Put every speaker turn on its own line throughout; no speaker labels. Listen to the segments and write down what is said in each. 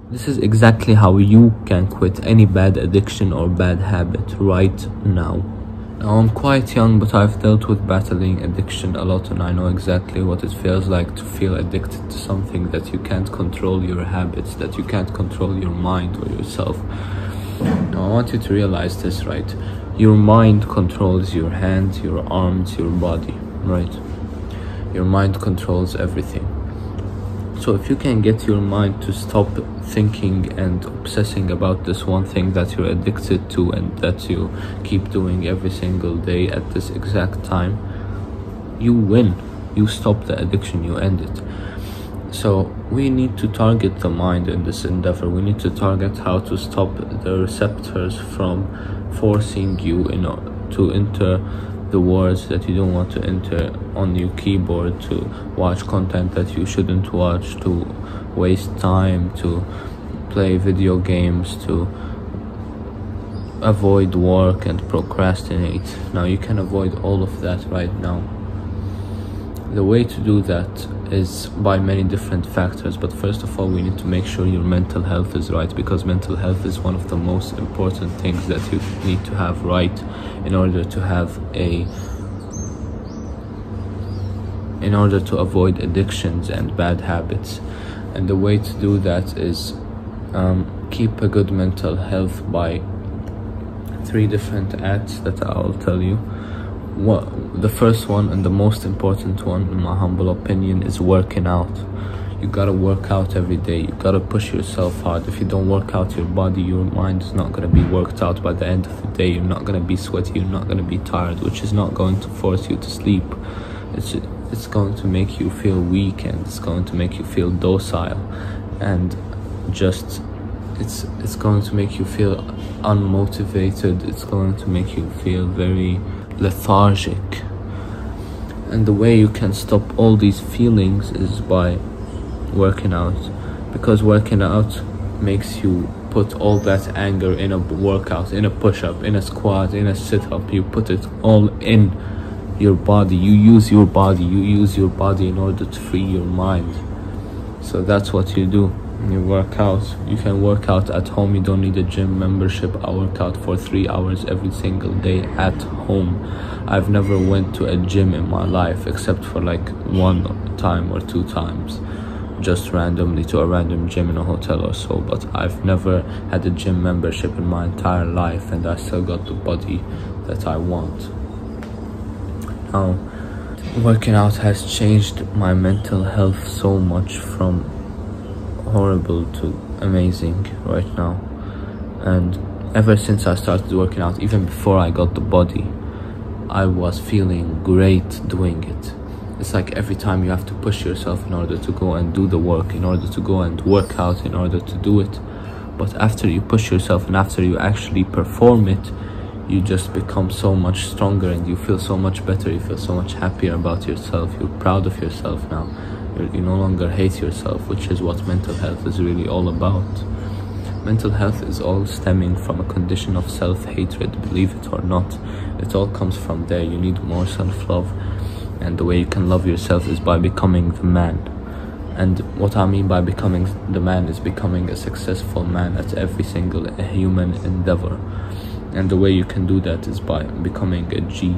This is exactly how you can quit any bad addiction or bad habit right now. Now, I'm quite young, but I've dealt with battling addiction a lot, and I know exactly what it feels like to feel addicted to something that you can't control your habits, that you can't control your mind or yourself. Now, I want you to realize this, right? Your mind controls your hands, your arms, your body, right? Your mind controls everything. So if you can get your mind to stop thinking and obsessing about this one thing that you're addicted to and that you keep doing every single day at this exact time, you win. You stop the addiction, you end it. So we need to target the mind in this endeavor. We need to target how to stop the receptors from forcing you to enter the words that you don't want to enter on your keyboard, to watch content that you shouldn't watch, to waste time, to play video games, to avoid work and procrastinate. Now you can avoid all of that right now. The way to do that is by many different factors, but first of all we need to make sure your mental health is right, because mental health is one of the most important things that you need to have right in order to avoid addictions and bad habits. And the way to do that is keep a good mental health by 3 different acts that I'll tell you. The first one and the most important one, in my humble opinion, is working out. You gotta work out every day. You gotta push yourself hard. If you don't work out your body, your mind is not gonna be worked out. By the end of the day, you're not gonna be sweaty, you're not gonna be tired, which is not going to force you to sleep. It's going to make you feel weak, and it's going to make you feel docile, and just it's going to make you feel unmotivated. It's going to make you feel very lethargic. And the way you can stop all these feelings is by working out, because working out makes you put all that anger in a workout, in a push-up, in a squat, in a sit-up. You put it all in your body. You use your body in order to free your mind. So that's what you do. You work out. You can work out at home. You don't need a gym membership. I work out for 3 hours every single day at home. I've never went to a gym in my life except for like 1 time or 2 times, just randomly to a random gym in a hotel or so. But I've never had a gym membership in my entire life, and I still got the body that I want. Now, working out has changed my mental health so much, from horrible to amazing right now. And ever since I started working out, even before I got the body, I was feeling great doing it. It's like every time you have to push yourself in order to go and do the work, in order to go and work out, in order to do it. But after you push yourself and after you actually perform it, you just become so much stronger, and you feel so much better. You feel so much happier about yourself. You're proud of yourself now. You no longer hate yourself, which is what mental health is really all about. Mental health is all stemming from a condition of self-hatred, believe it or not. It all comes from there. You need more self-love, and the way you can love yourself is by becoming the man. And what I mean by becoming the man is becoming a successful man at every single human endeavor. And the way you can do that is by becoming a G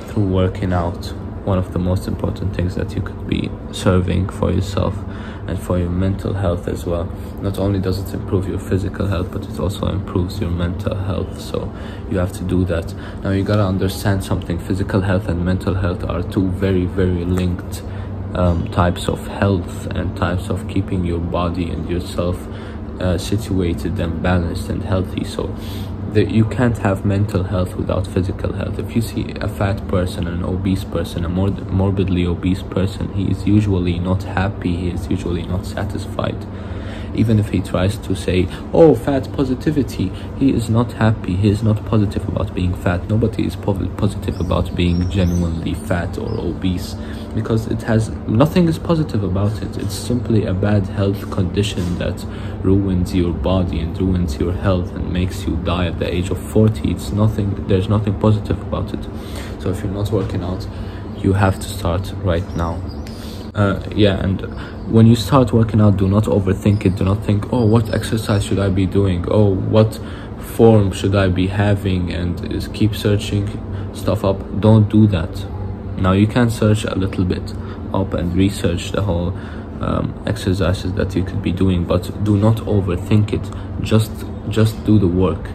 through working out. One of the most important things that you could be serving for yourself and for your mental health as well. Not only does it improve your physical health, but it also improves your mental health. So you have to do that. Now you gotta understand something. Physical health and mental health are 2 very, very linked types of health and types of keeping your body and yourself situated and balanced and healthy. So you can't have mental health without physical health. If you see a fat person, an obese person, a morbidly obese person, he is usually not happy, he is usually not satisfied. Even if he tries to say, oh, fat positivity, he is not happy, he is not positive about being fat. Nobody is positive about being genuinely fat or obese, because nothing is positive about it. It's simply a bad health condition that ruins your body and ruins your health and makes you die at the age of 40. There's nothing positive about it. So if you're not working out, you have to start right now. Yeah, and when you start working out, do not overthink it. Do not think, oh, what exercise should I be doing, oh, what form should I be having, and just keep searching stuff up. Don't do that. Now you can search a little bit up and research the whole exercises that you could be doing, but do not overthink it. Just do the work.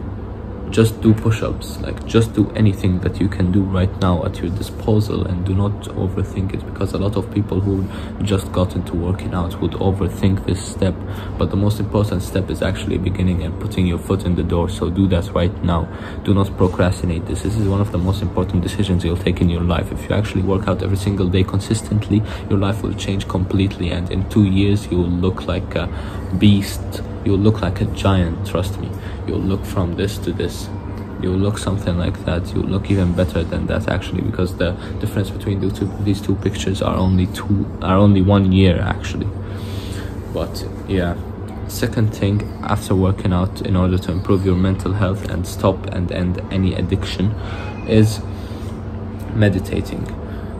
Just do push-ups, like just do anything that you can do right now at your disposal, and do not overthink it, because a lot of people who just got into working out would overthink this step, but the most important step is actually beginning and putting your foot in the door. So do that right now. Do not procrastinate this. This is one of the most important decisions you'll take in your life. If you actually work out every single day consistently, your life will change completely, and in 2 years you will look like a beast. You'll look like a giant, trust me. You'll look from this to this. You'll look something like that. You'll look even better than that, actually, because the difference between these two pictures are only 1 year, actually. But yeah, second thing, after working out, in order to improve your mental health and stop and end any addiction, is meditating.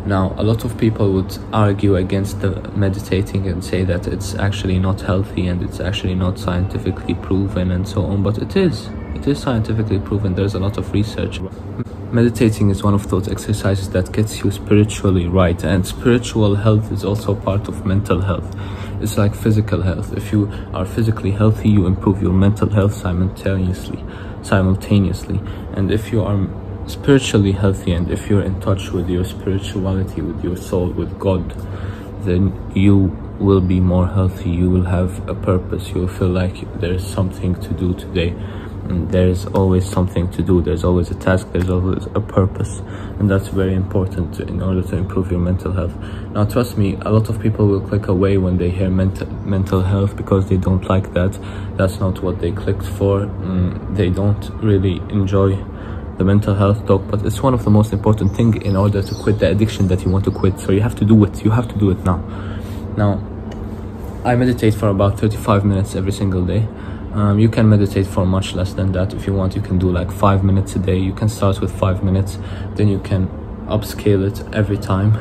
Now, a lot of people would argue against the meditating and say that it's actually not healthy and it's actually not scientifically proven and so on, but it is scientifically proven. There's a lot of research. Meditating is one of those exercises that gets you spiritually right, and spiritual health is also part of mental health. It's like physical health. If you are physically healthy, you improve your mental health simultaneously, and if you are spiritually healthy, and if you're in touch with your spirituality, with your soul, with God, then you will be more healthy. You will have a purpose. You will feel like there's something to do today, and there's always something to do. There's always a task, there's always a purpose, and that's very important in order to improve your mental health. Now, trust me, a lot of people will click away when they hear mental health, because they don't like that. That's not what they clicked for. They don't really enjoy the mental health talk, but it's one of the most important thing in order to quit the addiction that you want to quit. So you have to do it. You have to do it now. Now, I meditate for about 35 minutes every single day. You can meditate for much less than that. If you want, you can do like 5 minutes a day. You can start with 5 minutes, then you can upscale it every time.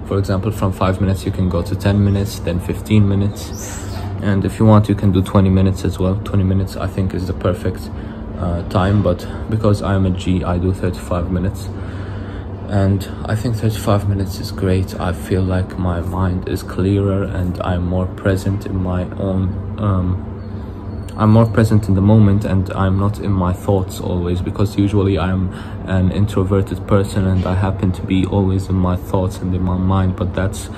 For example, from 5 minutes you can go to 10 minutes, then 15 minutes, and if you want, you can do 20 minutes as well. 20 minutes I think is the perfect time, but because I'm a G, I do 35 minutes, and I think 35 minutes is great. I feel like my mind is clearer, and I'm more present in my own I'm more present in the moment, and I'm not in my thoughts always, because usually I'm an introverted person and I happen to be always in my thoughts and in my mind, but that's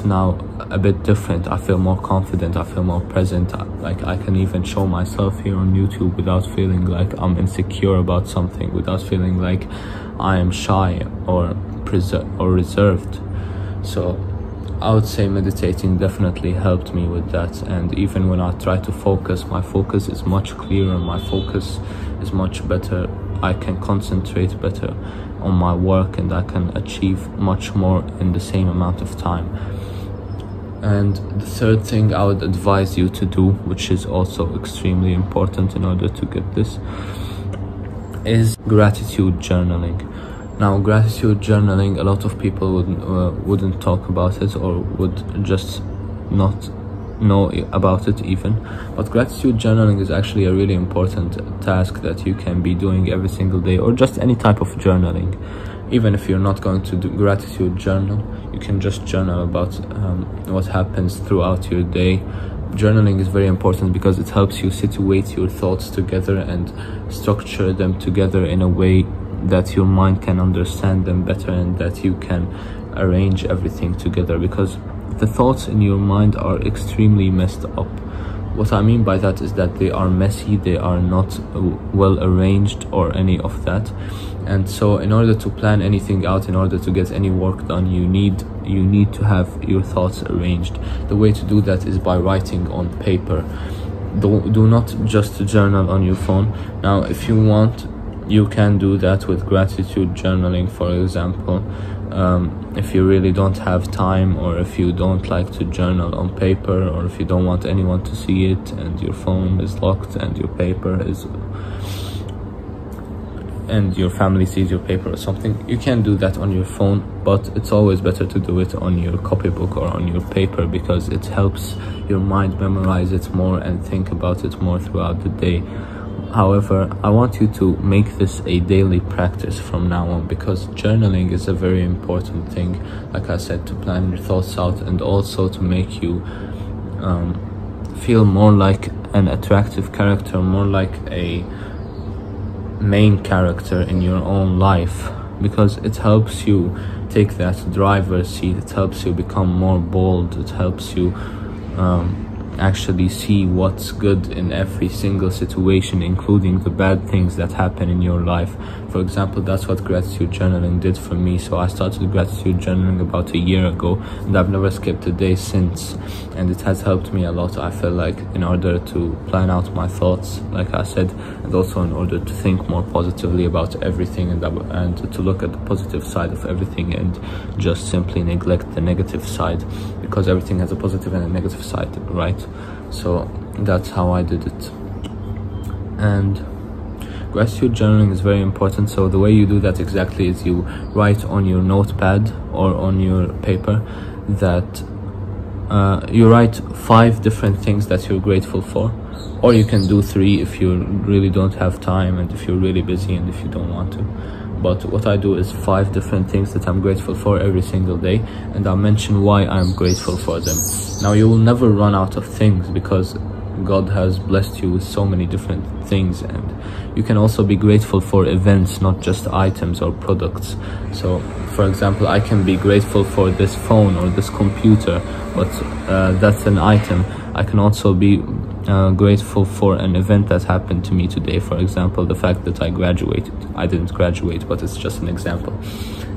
now a bit different. I feel more confident, I feel more present. Like, I can even show myself here on YouTube without feeling like I'm insecure about something, without feeling like I am shy or reserved. So I would say meditating definitely helped me with that, and even when I try to focus, my focus is much clearer, my focus is much better. I can concentrate better on my work, and I can achieve much more in the same amount of time. And the third thing I would advise you to do, which is also extremely important in order to get this, is gratitude journaling. Now, gratitude journaling, a lot of people wouldn't talk about it, or would just not know about it even. But gratitude journaling is actually a really important task that you can be doing every single day, or just any type of journaling. Even if you're not going to do gratitude journal, you can just journal about what happens throughout your day. Journaling is very important because it helps you situate your thoughts together and structure them together in a way that your mind can understand them better, and that you can arrange everything together, because the thoughts in your mind are extremely messed up. What I mean by that is that they are messy, they are not well arranged or any of that. And so in order to plan anything out, in order to get any work done, you need to have your thoughts arranged. The way to do that is by writing on paper. Do not just journal on your phone. Now, if you want, you can do that with gratitude journaling, for example. If you really don't have time, or if you don't like to journal on paper, or if you don't want anyone to see it, and your phone is locked and your paper is and your family sees your paper or something, you can do that on your phone, but it's always better to do it on your copybook or on your paper, because it helps your mind memorize it more and think about it more throughout the day. However, I want you to make this a daily practice from now on, because journaling is a very important thing, like I said, to plan your thoughts out and also to make you feel more like an attractive character, more like a main character in your own life, because it helps you take that driver's seat, it helps you become more bold, it helps you actually see what's good in every single situation, including the bad things that happen in your life. For example, that's what gratitude journaling did for me. So I started gratitude journaling about a year ago, and I've never skipped a day since, and it has helped me a lot. I feel like in order to plan out my thoughts, like I said, and also in order to think more positively about everything, and to look at the positive side of everything and just simply neglect the negative side, because everything has a positive and a negative side, right? So that's how I did it. And gratitude journaling is very important. So the way you do that exactly is you write on your notepad or on your paper that you write 5 different things that you're grateful for, or you can do 3 if you really don't have time and if you're really busy and if you don't want to. But what I do is 5 different things that I'm grateful for every single day, and I'll mention why I'm grateful for them. Now, you will never run out of things, because God has blessed you with so many different things, and you can also be grateful for events, not just items or products. So for example, I can be grateful for this phone or this computer, but that's an item. I can also be grateful for an event that happened to me today. For example, the fact that I graduated. I didn't graduate, but it's just an example.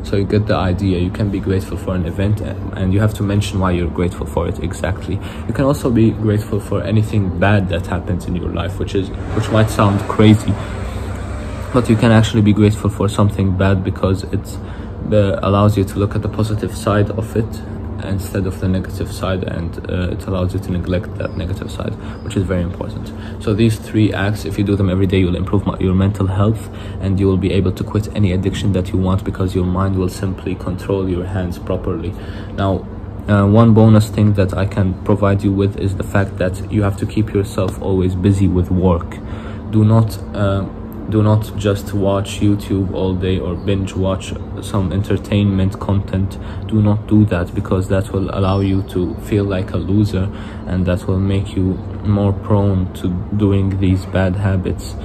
So you get the idea. You can be grateful for an event, and you have to mention why you're grateful for it exactly. You can also be grateful for anything bad that happens in your life, which might sound crazy, but you can actually be grateful for something bad, because it allows you to look at the positive side of it instead of the negative side, and it allows you to neglect that negative side, which is very important. So these 3 acts, if you do them every day, you'll improve your mental health, and you will be able to quit any addiction that you want, because your mind will simply control your hands properly. Now, one bonus thing that I can provide you with is the fact that you have to keep yourself always busy with work. Do not just watch YouTube all day or binge watch some entertainment content. Do not do that, because that will allow you to feel like a loser, and that will make you more prone to doing these bad habits.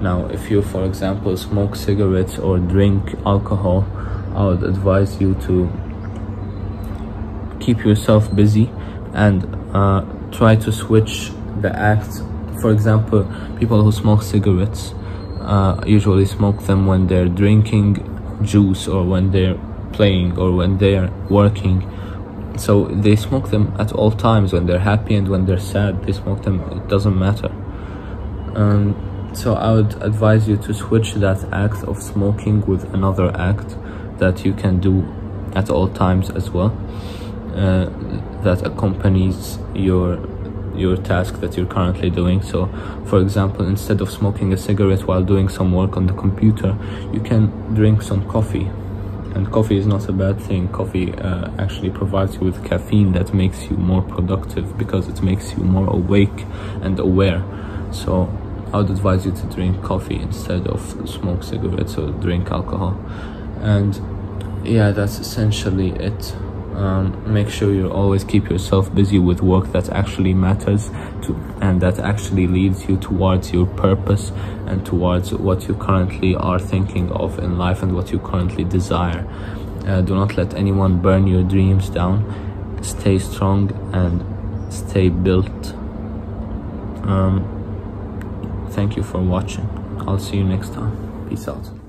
Now, if you, for example, smoke cigarettes or drink alcohol, I would advise you to keep yourself busy and try to switch the act. For example, people who smoke cigarettes usually smoke them when they're drinking juice, or when they're playing, or when they're working. So they smoke them at all times, when they're happy and when they're sad. They smoke them, it doesn't matter. So I would advise you to switch that act of smoking with another act that you can do at all times as well, that accompanies your task that you're currently doing. So for example, instead of smoking a cigarette while doing some work on the computer, you can drink some coffee. And coffee is not a bad thing. Coffee actually provides you with caffeine that makes you more productive, because it makes you more awake and aware. So I would advise you to drink coffee instead of smoke cigarettes or drink alcohol. And yeah, that's essentially it. Make sure you always keep yourself busy with work that actually matters and that actually leads you towards your purpose and towards what you currently are thinking of in life and what you currently desire. Do not let anyone burn your dreams down. Stay strong and stay built. Thank you for watching. I'll see you next time. Peace out.